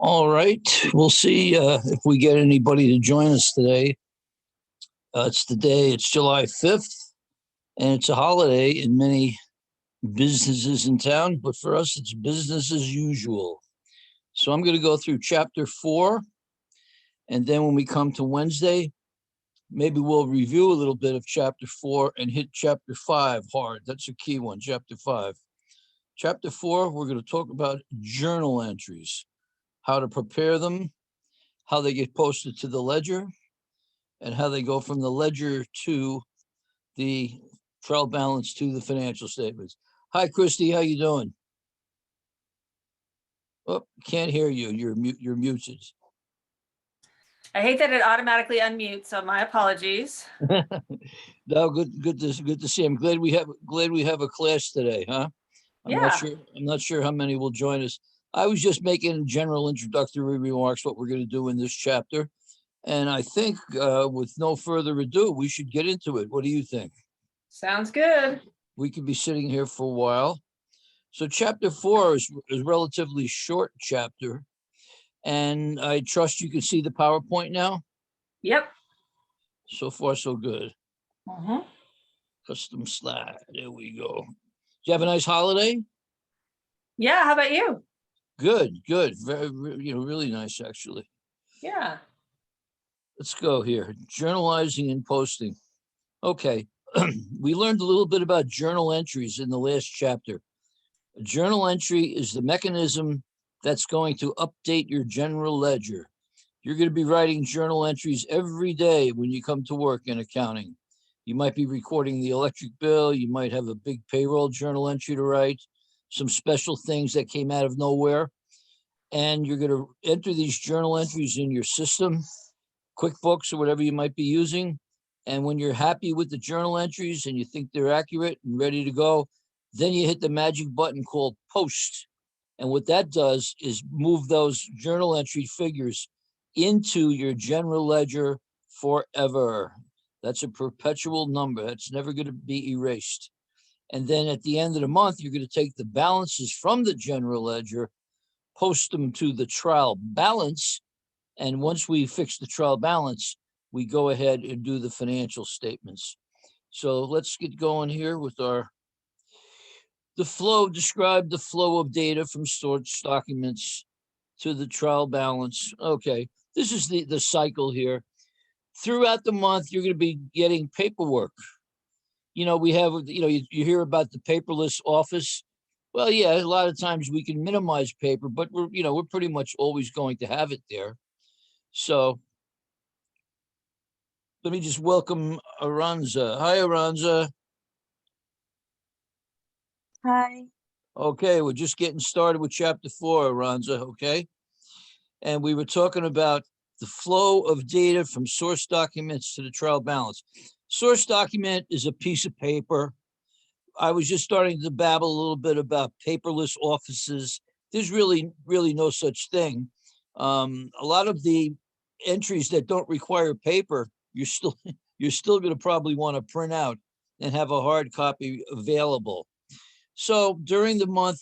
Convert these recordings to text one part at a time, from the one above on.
All right, we'll see if we get anybody to join us today. It's July 5th, and it's a holiday in many businesses in town, but for us, it's business as usual. So I'm going to go through chapter 4, and then when we come to Wednesday, maybe we'll review a little bit of chapter 4 and hit chapter 5 hard. That's a key one, chapter 5. Chapter 4, we're going to talk about journal entries, how to prepare them, how they get posted to the ledger, and how they go from the ledger to the trial balance to the financial statements. Hi, Christy, how you doing? Oh, can't hear you. You're muted. I hate that it automatically unmutes, so my apologies. No, good to see. I'm glad we have a class today, huh? I'm not sure how many will join us. I was just making general introductory remarks, what we're going to do in this chapter. And I think with no further ado, we should get into it. What do you think? Sounds good. We could be sitting here for a while. So chapter 4 is a relatively short chapter. And I trust you can see the PowerPoint now? Yep. So far, so good. Mm-hmm. Custom slide. There we go. Did you have a nice holiday? Yeah. How about you? Good. Very, really nice, actually. Yeah. Let's go here. Journalizing and posting. Okay. We learned a little bit about journal entries in the last chapter. A journal entry is the mechanism that's going to update your general ledger. You're going to be writing journal entries every day when you come to work in accounting. You might be recording the electric bill. You might have a big payroll journal entry to write, some special things that came out of nowhere. And you're going to enter these journal entries in your system, QuickBooks or whatever you might be using. And when you're happy with the journal entries and you think they're accurate and ready to go, then you hit the magic button called post. And what that does is move those journal entry figures into your general ledger forever. That's a perpetual number. That's never going to be erased. And then at the end of the month, you're going to take the balances from the general ledger, post them to the trial balance. And once we fix the trial balance, we go ahead and do the financial statements. So let's get going here with the flow. Describe the flow of data from source documents to the trial balance. Okay, this is the cycle here. Throughout the month, you're going to be getting paperwork. We have, you hear about the paperless office. Well, yeah, a lot of times we can minimize paper, but we're pretty much always going to have it there. So let me just welcome Aranza. Hi, Aranza. Hi. Okay, we're just getting started with chapter 4, Aranza, okay? And we were talking about the flow of data from source documents to the trial balance. Source document is a piece of paper. I was just starting to babble a little bit about paperless offices. There's really no such thing. A lot of the entries that don't require paper, you're still going to probably want to print out and have a hard copy available. So during the month,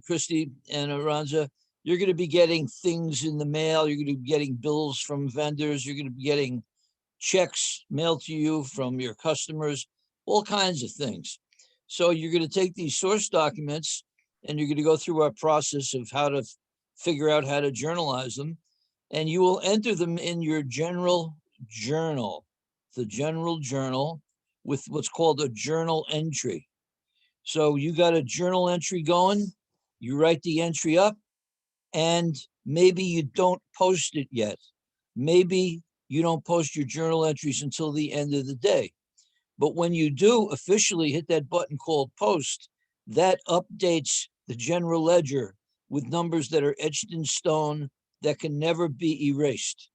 Christy and Aranza, you're going to be getting things in the mail. You're going to be getting bills from vendors. You're going to be getting checks mailed to you from your customers, all kinds of things. So you're going to take these source documents and you're going to go through our process of how to figure out how to journalize them. And you will enter them in your general journal, the general journal with what's called a journal entry. So you got a journal entry going, you write the entry up, and maybe you don't post it yet. Maybe you don't post your journal entries until the end of the day. But when you do officially hit that button called post, that updates the general ledger with numbers that are etched in stone that can never be erased.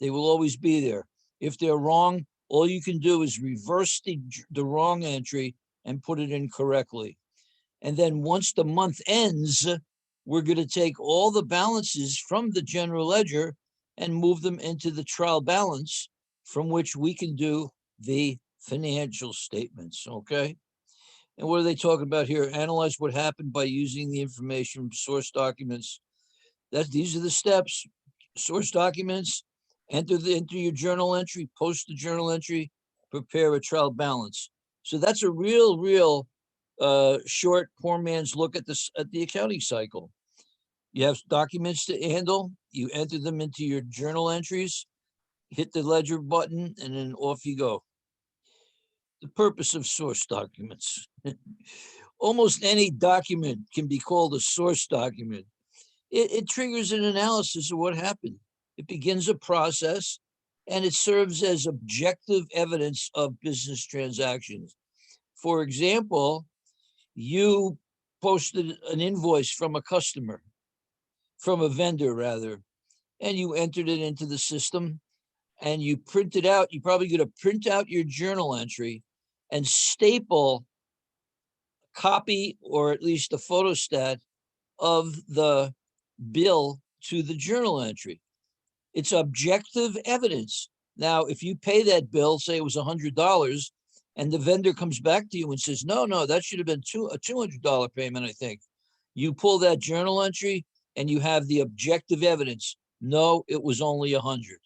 They will always be there. If they're wrong, all you can do is reverse the wrong entry and put it in correctly. And then once the month ends, we're going to take all the balances from the general ledger and move them into the trial balance, from which we can do the financial statements, okay? And what are they talking about here? Analyze what happened by using the information from source documents. These are the steps. Source documents, enter your journal entry, post the journal entry, prepare a trial balance. So that's a real short, poor man's look at the accounting cycle. You have documents to handle, you enter them into your journal entries, hit the ledger button, and then off you go. The purpose of source documents. Almost any document can be called a source document. It triggers an analysis of what happened. It begins a process, and it serves as objective evidence of business transactions. For example, you posted an invoice from a customer, from a vendor rather, and you entered it into the system and you print it out. You're probably going to print out your journal entry and staple a copy or at least a photostat of the bill to the journal entry. It's objective evidence. Now, if you pay that bill, say it was $100, and the vendor comes back to you and says, no, that should have been a $200 payment, I think. You pull that journal entry and you have the objective evidence. No, it was only 100.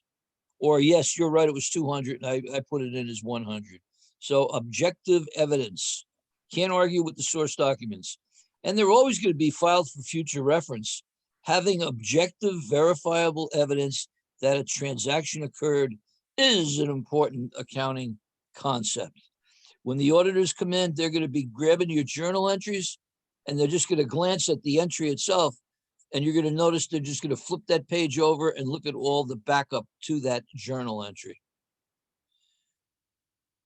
Or yes, you're right, it was 200 and I put it in as 100. So objective evidence. Can't argue with the source documents. And they're always going to be filed for future reference. Having objective, verifiable evidence that a transaction occurred is an important accounting concept. When the auditors come in, they're going to be grabbing your journal entries and they're just going to glance at the entry itself. And you're going to notice they're just going to flip that page over and look at all the backup to that journal entry.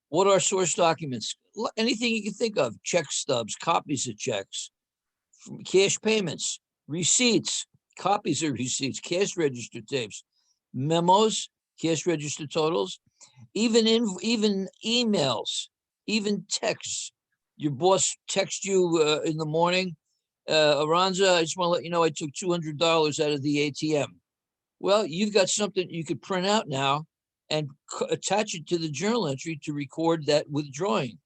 What are source documents? Anything you can think of: check stubs, copies of checks, cash payments, receipts, copies of receipts, cash register tapes, memos, cash register totals, even emails, even texts. Your boss texts you in the morning, Aranza, I just want to let you know I took $200 out of the ATM. Well, you've got something you could print out now and attach it to the journal entry to record that withdrawing.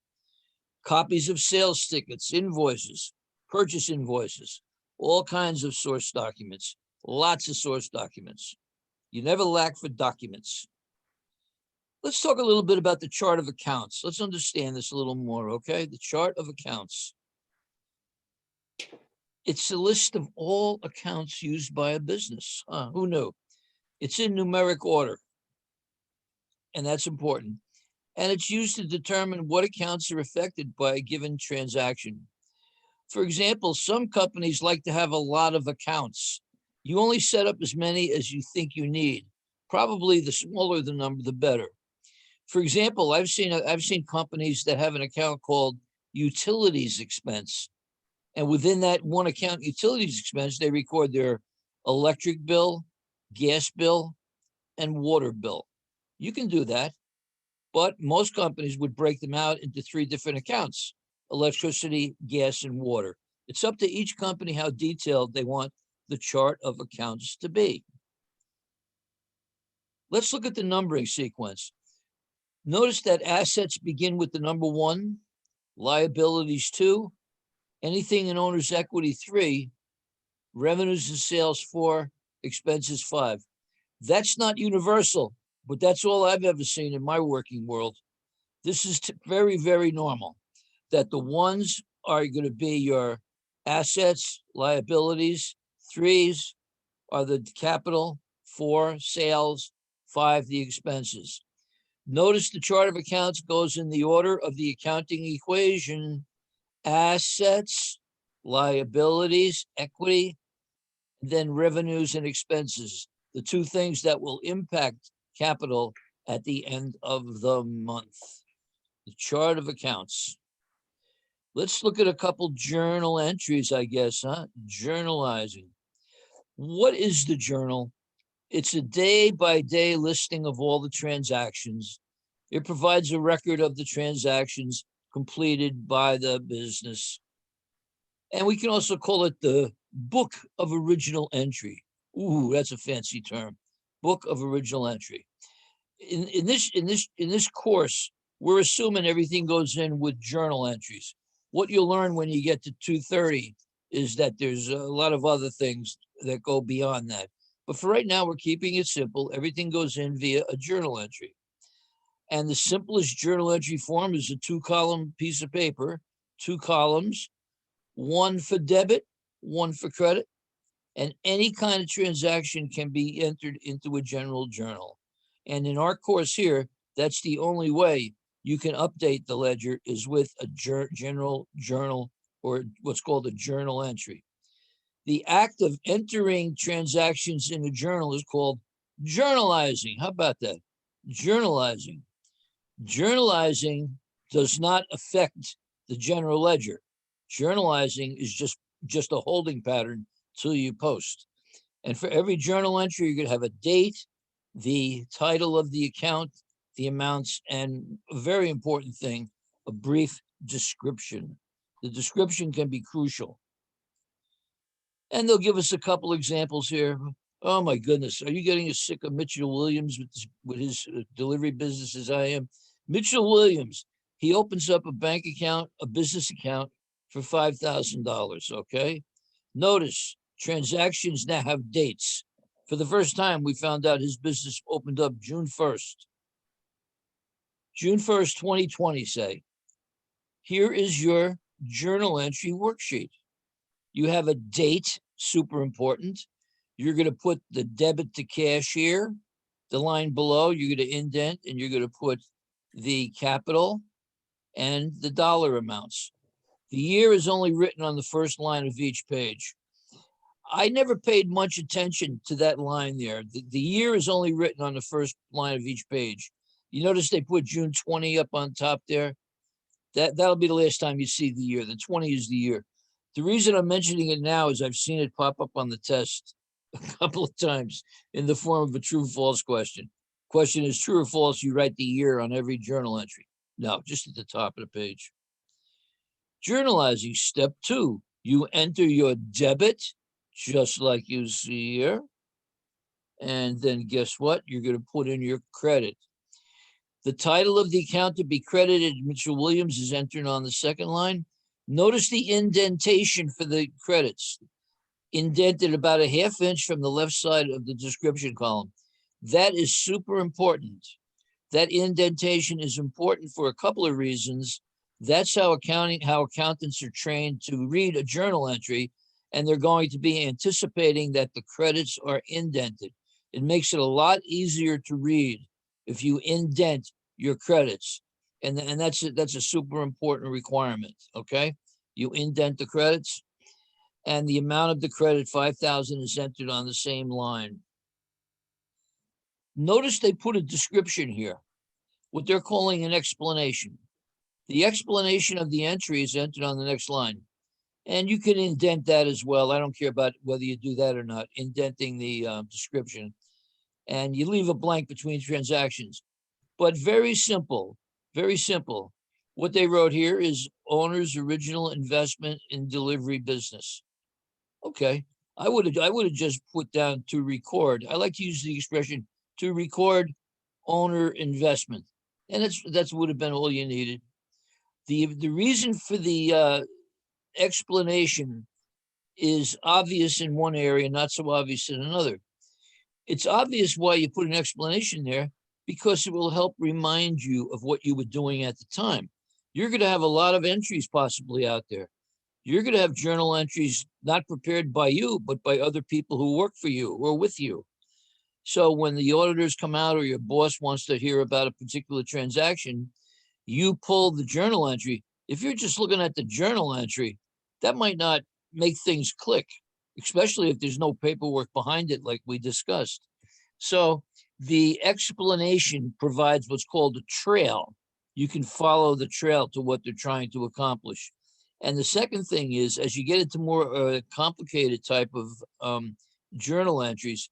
Copies of sales tickets, invoices, purchase invoices, all kinds of source documents, lots of source documents. You never lack for documents. Let's talk a little bit about the chart of accounts. Let's understand this a little more, okay? The chart of accounts. It's a list of all accounts used by a business. Who knew? It's in numeric order, and that's important. And it's used to determine what accounts are affected by a given transaction. For example, some companies like to have a lot of accounts. You only set up as many as you think you need. Probably the smaller the number, the better. For example, I've seen companies that have an account called utilities expense. And within that one account, utilities expense, they record their electric bill, gas bill, and water bill. You can do that, but most companies would break them out into 3 different accounts: electricity, gas, and water. It's up to each company how detailed they want the chart of accounts to be. Let's look at the numbering sequence. Notice that assets begin with the number 1, liabilities 2, anything in owner's equity 3, revenues and sales 4, expenses 5. That's not universal, but that's all I've ever seen in my working world. This is very, very normal, that the 1s are going to be your assets, liabilities, 3s are the capital, 4, sales, 5, the expenses. Notice the chart of accounts goes in the order of the accounting equation: assets, liabilities, equity, then revenues and expenses, the 2 things that will impact capital at the end of the month. The chart of accounts. Let's look at a couple journal entries, I guess, Journalizing. What is the journal? It's a day-by-day listing of all the transactions. It provides a record of the transactions completed by the business. And we can also call it the book of original entry. Ooh, that's a fancy term. Book of original entry. In this course, we're assuming everything goes in with journal entries. What you'll learn when you get to 230 is that there's a lot of other things that go beyond that. But for right now, we're keeping it simple. Everything goes in via a journal entry. And the simplest journal entry form is a 2-column piece of paper, 2 columns, one for debit, one for credit. And any kind of transaction can be entered into a general journal. And in our course here, that's the only way you can update the ledger is with a general journal, or what's called a journal entry. The act of entering transactions in a journal is called journalizing. How about that? Journalizing. Journalizing does not affect the general ledger. Journalizing is just a holding pattern till you post. And for every journal entry, you're going to have a date, the title of the account, the amounts, and a very important thing, a brief description. The description can be crucial. And they'll give us a couple examples here. Oh my goodness, are you getting as sick of Mitchell Williams with his delivery business as I am? Mitchell Williams, he opens up a bank account, a business account for $5,000, okay? Notice, transactions now have dates. For the first time, we found out his business opened up June 1st. June 1st, 2020, say. Here is your journal entry worksheet. You have a date, super important. You're going to put the debit to cash here. The line below, you're going to indent, and you're going to put the capital and the dollar amounts. The year is only written on the first line of each page. I never paid much attention to that line there. The year is only written on the first line of each page. You notice they put June 20 up on top there? That'll be the last time you see the year. The 20 is the year. The reason I'm mentioning it now is I've seen it pop up on the test a couple of times in the form of a true-false question. Question is true or false, you write the year on every journal entry. No, just at the top of the page. Journalizing, step 2. You enter your debit, just like you see here. And then guess what? You're going to put in your credit. The title of the account to be credited, Mitchell Williams, is entered on the second line. Notice the indentation for the credits. Indented about a ½ inch from the left side of the description column. That is super important. That indentation is important for a couple of reasons. That's how accountants are trained to read a journal entry, and they're going to be anticipating that the credits are indented. It makes it a lot easier to read if you indent your credits. And that's a super important requirement, okay? You indent the credits, and the amount of the credit, 5,000, is entered on the same line. Notice they put a description here, what they're calling an explanation. The explanation of the entry is entered on the next line. And you can indent that as well. I don't care about whether you do that or not, indenting the description. And you leave a blank between transactions. But very simple, very simple. What they wrote here is owner's original investment in delivery business. Okay, I would have just put down to record. I like to use the expression to record owner investment, and that's would have been all you needed. The reason for the explanation is obvious in one area, not so obvious in another. It's obvious why you put an explanation there, because it will help remind you of what you were doing at the time. You're going to have a lot of entries possibly out there. You're going to have journal entries not prepared by you, but by other people who work for you or with you. So when the auditors come out or your boss wants to hear about a particular transaction, you pull the journal entry. If you're just looking at the journal entry, that might not make things click, especially if there's no paperwork behind it like we discussed. So the explanation provides what's called a trail. You can follow the trail to what they're trying to accomplish. And the second thing is, as you get into more complicated type of journal entries,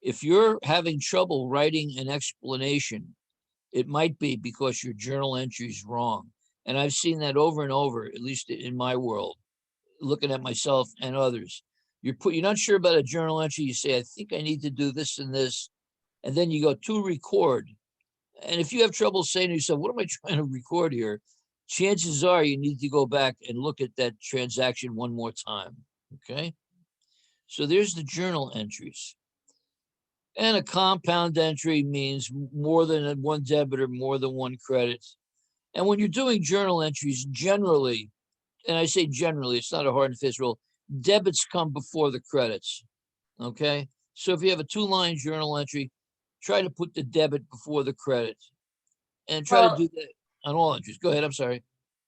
if you're having trouble writing an explanation, it might be because your journal entry is wrong. And I've seen that over and over, at least in my world, looking at myself and others. You're not sure about a journal entry, you say, I think I need to do this and this. And then you go to record. And if you have trouble saying to yourself, what am I trying to record here? Chances are you need to go back and look at that transaction one more time. Okay. So there's the journal entries. And a compound entry means more than one debit or more than one credit. And when you're doing journal entries, generally, and I say generally, it's not a hard and fast rule, debits come before the credits. Okay. So if you have a 2-line journal entry, try to put the debit before the credit and try to Well, do that on all entries. Go ahead. I'm sorry.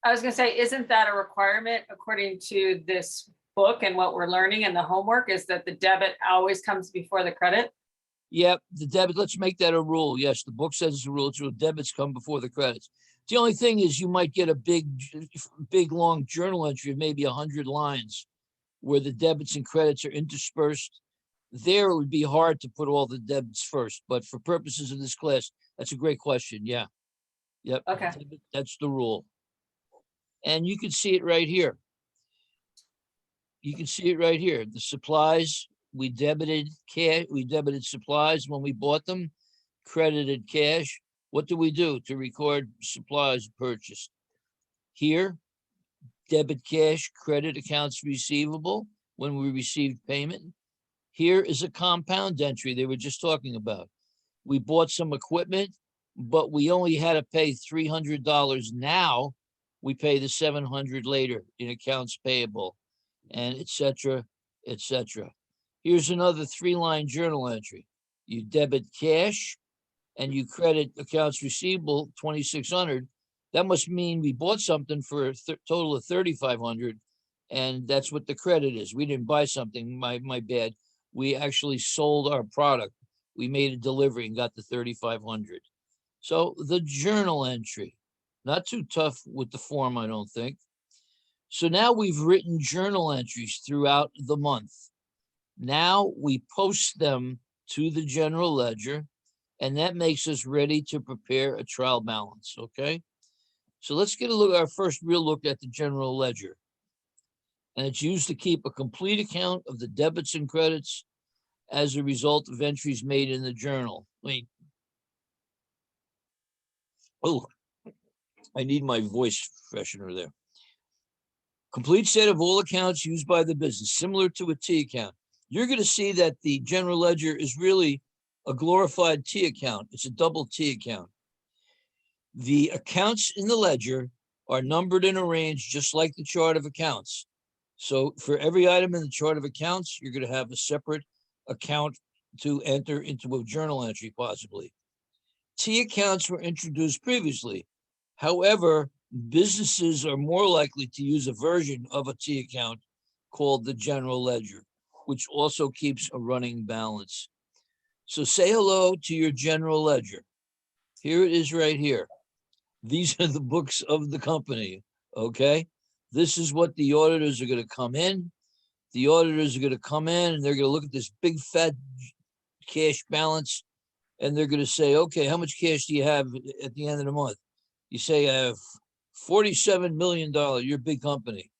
I was gonna say, isn't that a requirement according to this book and what we're learning in the homework is that the debit always comes before the credit? Yep, the debit, let's make that a rule. Yes, the book says it's a rule. It's rule. Debits come before the credits. The only thing is you might get a big, long journal entry of maybe 100 lines where the debits and credits are interspersed. There, it would be hard to put all the debits first. But for purposes of this class, that's a great question. Yeah. Yep. Okay. That's the rule. And you can see it right here. You can see it right here. The supplies, we debited cash, we debited supplies when we bought them, credited cash. What do we do to record supplies purchased? Here, debit cash, credit accounts receivable when we received payment. Here is a compound entry they were just talking about. We bought some equipment, but we only had to pay $300 now. We pay the $700 later in accounts payable, and et cetera, et cetera. Here's another 3-line journal entry. You debit cash and you credit accounts receivable, 2,600. That must mean we bought something for a total of 3,500, and that's what the credit is. We didn't buy something, my bad. We actually sold our product. We made a delivery and got the 3,500. So the journal entry, not too tough with the form, I don't think. So now we've written journal entries throughout the month. Now we post them to the general ledger, and that makes us ready to prepare a trial balance, okay? So let's get a look, our first real look at the general ledger. And it's used to keep a complete account of the debits and credits as a result of entries made in the journal. Oh, I need my voice freshener there. Complete set of all accounts used by the business, similar to a T account. You're going to see that the general ledger is really a glorified T account. It's a double T account. The accounts in the ledger are numbered and arranged just like the chart of accounts. So for every item in the chart of accounts, you're going to have a separate account to enter into a journal entry, possibly. T accounts were introduced previously. However, businesses are more likely to use a version of a T account called the general ledger, which also keeps a running balance. So say hello to your general ledger. Here it is right here. These are the books of the company, okay? This is what the auditors are going to come in. The auditors are going to come in and they're going to look at this big fat cash balance and they're going to say, okay, how much cash do you have at the end of the month? You say, I have $47 million, you're a big company.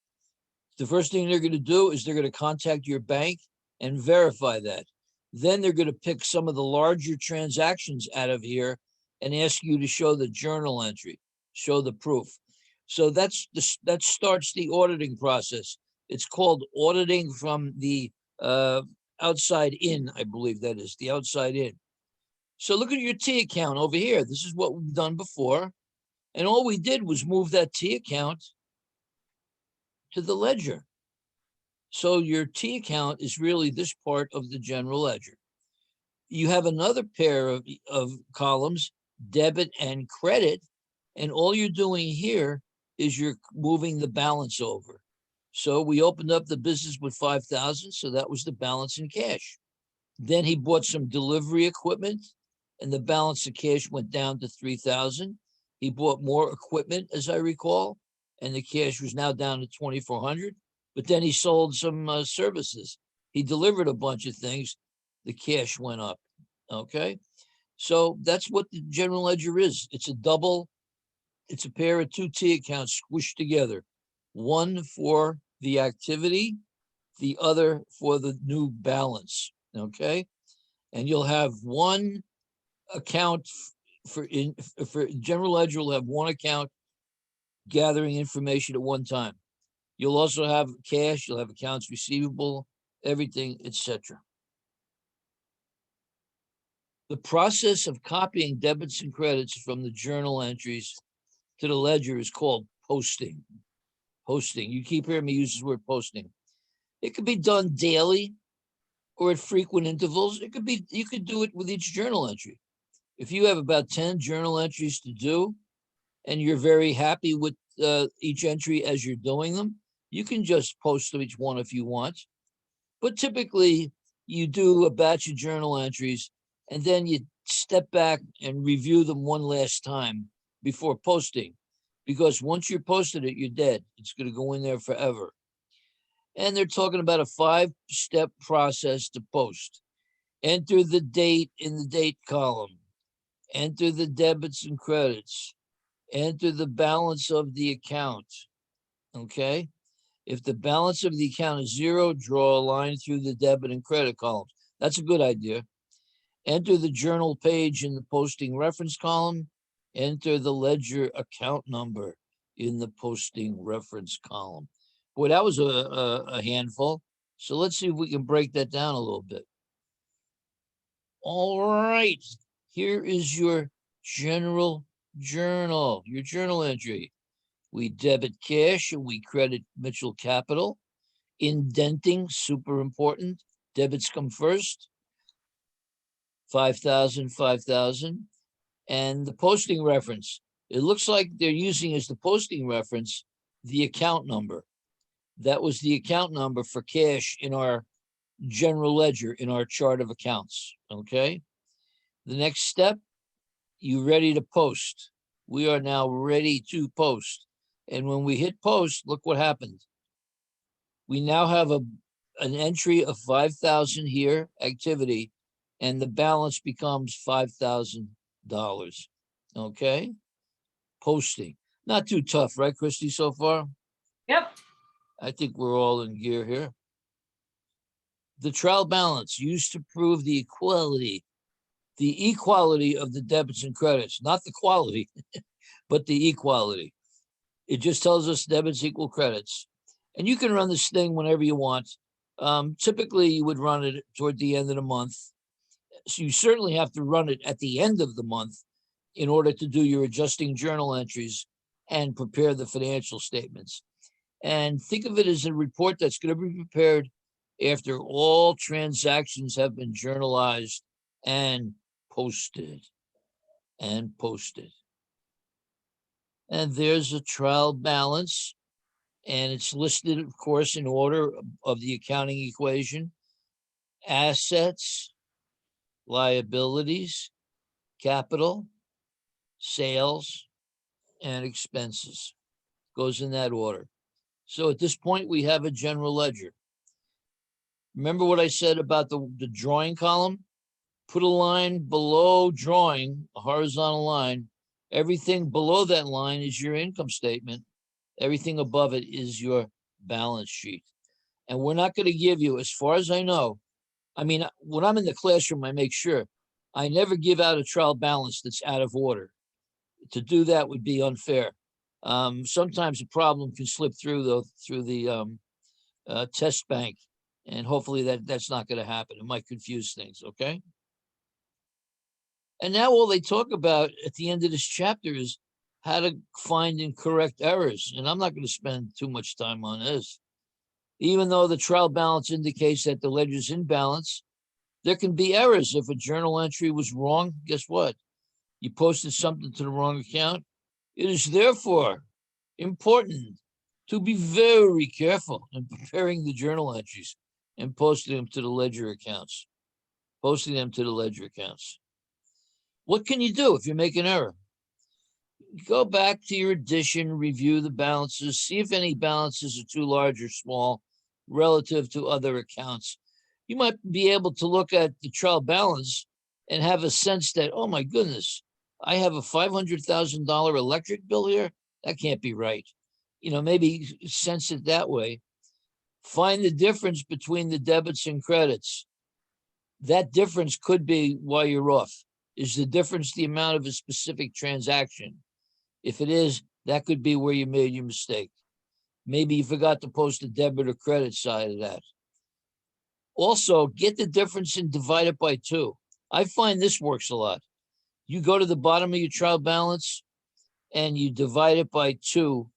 The first thing they're going to do is they're going to contact your bank and verify that. Then they're going to pick some of the larger transactions out of here and ask you to show the journal entry, show the proof. So that starts the auditing process. It's called auditing from the outside in, I believe that is, the outside in. So look at your T account over here. This is what we've done before. And all we did was move that T account to the ledger. So your T account is really this part of the general ledger. You have another pair of columns, debit and credit. And all you're doing here is you're moving the balance over. So we opened up the business with 5,000. So that was the balance in cash. Then he bought some delivery equipment and the balance of cash went down to 3,000. He bought more equipment, as I recall, and the cash was now down to 2,400. But then he sold some services. He delivered a bunch of things. The cash went up, okay? So that's what the general ledger is. It's a pair of 2 T accounts squished together. One for the activity, the other for the new balance, okay? And you'll have one account for general ledger will have one account gathering information at one time. You'll also have cash, you'll have accounts receivable, everything, etc. The process of copying debits and credits from the journal entries to the ledger is called posting. Posting. You keep hearing me use this word posting. It could be done daily or at frequent intervals. It could be, you could do it with each journal entry. If you have about 10 journal entries to do, and you're very happy with each entry as you're doing them, you can just post each one if you want. But typically, you do a batch of journal entries, and then you step back and review them one last time before posting. Because once you're posted it, you're dead. It's going to go in there forever. And they're talking about a 5-step process to post. Enter the date in the date column. Enter the debits and credits. Enter the balance of the account. Okay? If the balance of the account is 0, draw a line through the debit and credit columns. That's a good idea. Enter the journal page in the posting reference column. Enter the ledger account number in the posting reference column. Boy, that was a handful. So let's see if we can break that down a little bit. All right, here is your general journal, your journal entry. We debit cash and we credit Mitchell Capital. Indenting, super important. Debits come first. 5,000, 5,000. And the posting reference, it looks like they're using as the posting reference the account number. That was the account number for cash in our general ledger, in our chart of accounts, okay? The next step, you ready to post. We are now ready to post. And when we hit post, look what happened. We now have an entry of 5,000 here, activity, and the balance becomes $5,000, okay? Posting. Not too tough, right, Christy, so far? Yep. I think we're all in gear here. The trial balance used to prove the equality of the debits and credits, not the quality, but the equality. It just tells us debits equal credits. And you can run this thing whenever you want. Typically, you would run it toward the end of the month. So you certainly have to run it at the end of the month in order to do your adjusting journal entries and prepare the financial statements. And think of it as a report that's going to be prepared after all transactions have been journalized and posted. And there's a trial balance, and it's listed, of course, in order of the accounting equation. Assets, liabilities, capital, sales, and expenses. Goes in that order. So at this point, we have a general ledger. Remember what I said about the drawing column? Put a line below drawing, a horizontal line. Everything below that line is your income statement. Everything above it is your balance sheet. And we're not going to give you, as far as I know, I mean, when I'm in the classroom, I make sure I never give out a trial balance that's out of order. To do that would be unfair. Sometimes a problem can slip through the test bank, and hopefully that's not going to happen. It might confuse things, okay? And now all they talk about at the end of this chapter is how to find and correct errors. And I'm not going to spend too much time on this. Even though the trial balance indicates that the ledger's in balance, there can be errors. If a journal entry was wrong, guess what? You posted something to the wrong account. It is therefore important to be very careful in preparing the journal entries and posting them to the ledger accounts. What can you do if you make an error? Go back to your addition, review the balances, see if any balances are too large or small relative to other accounts. You might be able to look at the trial balance and have a sense that, oh my goodness, I have a $500,000 electric bill here. That can't be right. You know, maybe sense it that way. Find the difference between the debits and credits. That difference could be why you're off. Is the difference the amount of a specific transaction? If it is, that could be where you made your mistake. Maybe you forgot to post the debit or credit side of that. Also, get the difference and divide it by 2. I find this works a lot. You go to the bottom of your trial balance and you divide it by 2,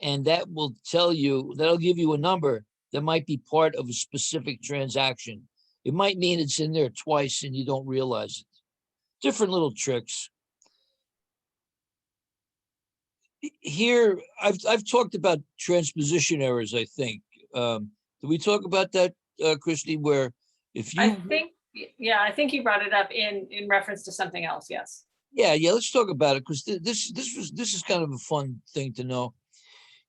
and that will tell you, that'll give you a number that might be part of a specific transaction. It might mean it's in there twice and you don't realize it. Different little tricks. Here, I've talked about transposition errors, I think. Did we talk about that, Christy, where if I you, think, yeah, I think you brought it up in reference to something else. Yes. yeah, let's talk about it, because this is kind of a fun thing to know.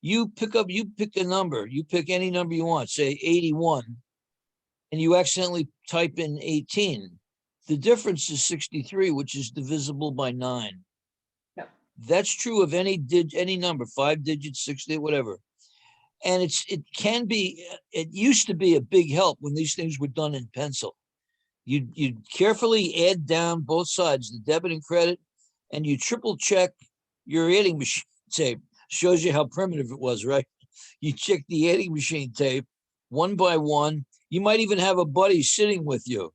You pick a number, you pick any number you want, say 81, and you accidentally type in 18. The difference is 63, which is divisible by 9. Yep. That's true of any number, 5 digits, 60, whatever. And it used to be a big help when these things were done in pencil. You'd carefully add down both sides, the debit and credit, and you triple check your adding machine tape. Shows you how primitive it was, right? You check the adding machine tape one by one. You might even have a buddy sitting with you.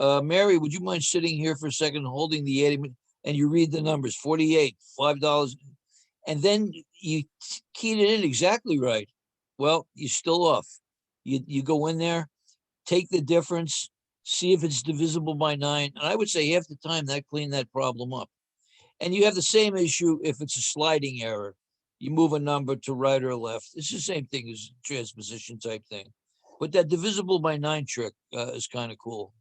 Mary, would you mind sitting here for a second, holding the adding, and you read the numbers, 48, $5, and then you keyed it in exactly right. Well, you're still off. You go in there, take the difference, see if it's divisible by 9. And I would say half the time that cleaned that problem up. And you have the same issue if it's a sliding error. You move a number to right or left. It's the same thing as transposition type thing. But that divisible by 9 trick is kind of cool.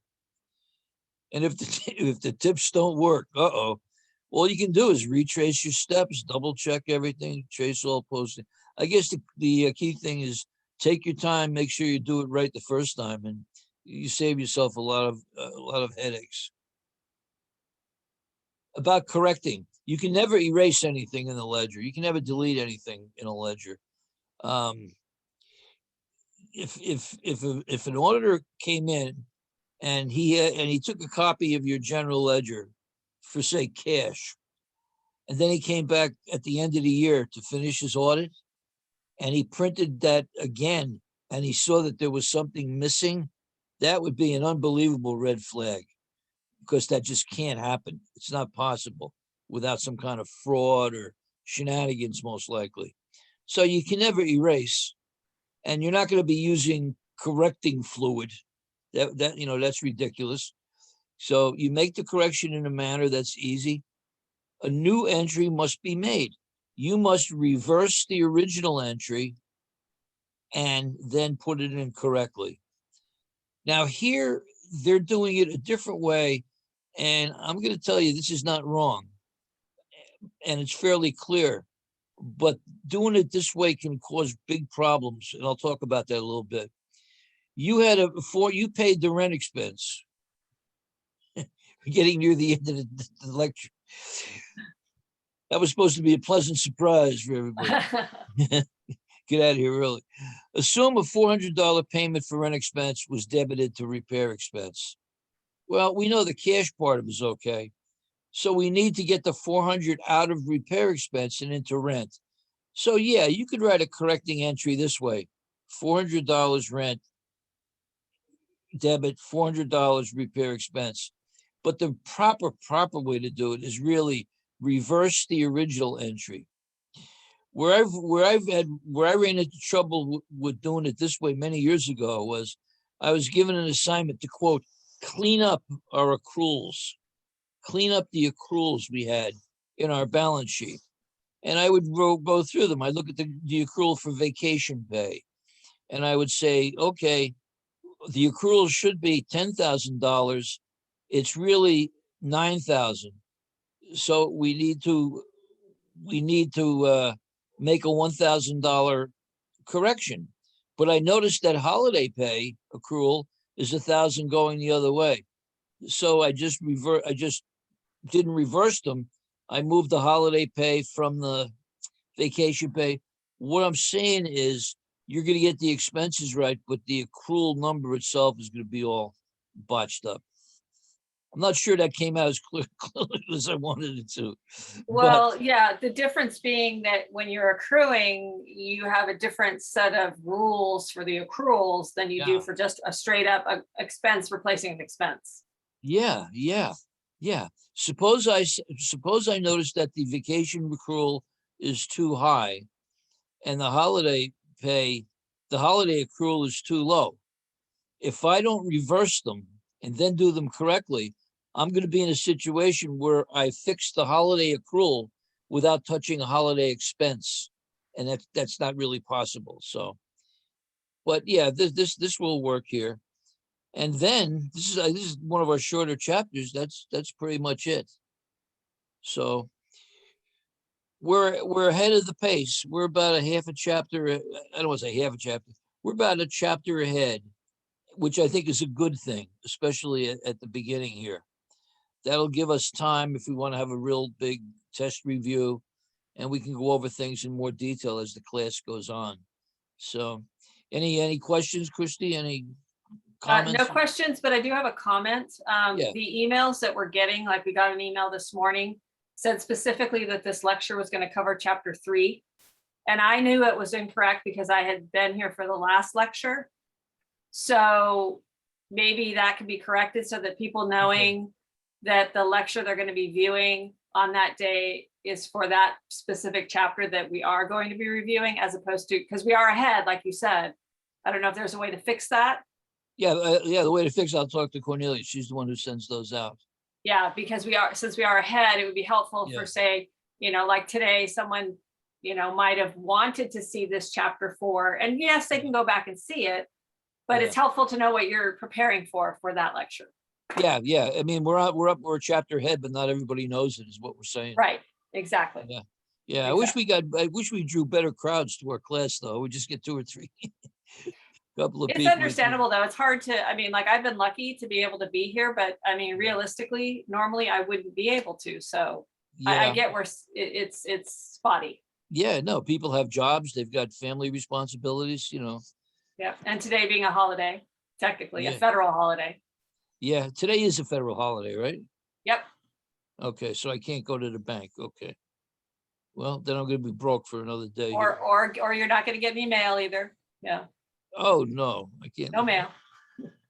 And if the tips don't work, all you can do is retrace your steps, double check everything, trace all posting. I guess the key thing is take your time, make sure you do it right the first time, and you save yourself a lot of headaches. About correcting, you can never erase anything in the ledger. You can never delete anything in a ledger. If an auditor came in and he took a copy of your general ledger for, say, cash, and then he came back at the end of the year to finish his audit, and he printed that again, and he saw that there was something missing, that would be an unbelievable red flag, because that just can't happen. It's not possible without some kind of fraud or shenanigans, most likely. So you can never erase, and you're not going to be using correcting fluid. That's ridiculous. So you make the correction in a manner that's easy. A new entry must be made. You must reverse the original entry and then put it in correctly. Now here, they're doing it a different way, and I'm going to tell you, this is not wrong, and it's fairly clear, but doing it this way can cause big problems, and I'll talk about that a little bit. You paid the rent expense. Getting near the end of the lecture. That was supposed to be a pleasant surprise for everybody. Get out of here early. Assume a $400 payment for rent expense was debited to repair expense. Well, we know the cash part of it is okay. So we need to get the $400 out of repair expense and into rent. So yeah, you could write a correcting entry this way: $400 rent, debit, $400 repair expense. But the proper way to do it is really reverse the original entry. Where I ran into trouble with doing it this way many years ago was I was given an assignment to, quote, clean up our accruals, clean up the accruals we had in our balance sheet. And I would go through them. I look at the accrual for vacation pay, and I would say, okay, the accrual should be $10,000. It's really 9,000. So we need to make a $1,000 correction. But I noticed that holiday pay accrual is 1,000 going the other way. So I just didn't reverse them. I moved the holiday pay from the vacation pay. What I'm saying is you're going to get the expenses right, but the accrual number itself is going to be all botched up. I'm not sure that came out as clearly as I wanted it to. But Well, yeah, the difference being that when you're accruing, you have a different set of rules for the accruals than you do Yeah. for just a straight up expense replacing an expense. yeah, yeah. Suppose I noticed that the vacation accrual is too high and the holiday accrual is too low. If I don't reverse them and then do them correctly, I'm going to be in a situation where I fix the holiday accrual without touching a holiday expense. And that's not really possible. So, but yeah, this will work here. And then this is one of our shorter chapters. That's pretty much it. So we're ahead of the pace. We're about a half a chapter. I don't want to say half a chapter. We're about a chapter ahead, which I think is a good thing, especially at the beginning here. That'll give us time if we want to have a real big test review, and we can go over things in more detail as the class goes on. So, any questions, Christy? Any comments? No questions, but I do have a comment. Yeah. The emails that we're getting, like we got an email this morning, said specifically that this lecture was going to cover chapter 3. And I knew it was incorrect because I had been here for the last lecture. So maybe that could be corrected so that people knowing that the lecture they're going to be viewing on that day is for that specific chapter that we are going to be reviewing, as opposed to, because we are ahead, like you said. I don't know if there's a way to fix that. Yeah, the way to fix it, I'll talk to Cornelia. She's the one who sends those out. Yeah, because since we are ahead, it would be helpful Yeah. for, say, like today, someone, might have wanted to see this chapter 4, and yes, they can go back and see it, but it's helpful to know what you're preparing for that lecture. Yeah. I mean, we're a chapter ahead, but not everybody knows it, is what we're saying. Right, exactly. Yeah. Exactly. I wish we drew better crowds to our class, though. We just get 2 or 3. Couple of It's people. understandable, though. It's hard to, like, I've been lucky to be able to be here, but realistically, normally I wouldn't be able to. So I get where it's spotty. Yeah, no, people have jobs, they've got family responsibilities, Yeah, and today being a holiday, technically a Yeah. federal holiday. Yeah, today is a federal holiday, right? Yep. Okay, so I can't go to the bank. Okay. Well, then I'm gonna be broke for another day Or here. or you're not going to get any mail either. Yeah, Oh, no, I can't. no mail.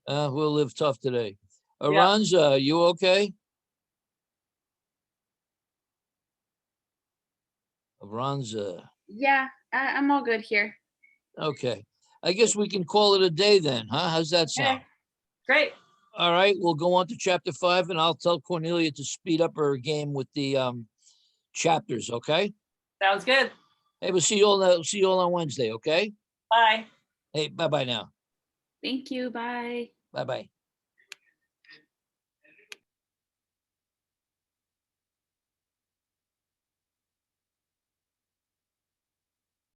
We'll live tough today. Yeah. Aranza, you okay? Aranza, Yeah, I'm all good here. okay. I guess we can call it a day then, huh? How's that sound? Okay, great. All right, we'll go on to chapter 5 and I'll tell Cornelia to speed up her game with the chapters, okay? Sounds good. Hey, we'll see you all on Wednesday, okay? Bye. Hey, bye-bye now. Thank you. Bye. Bye-bye.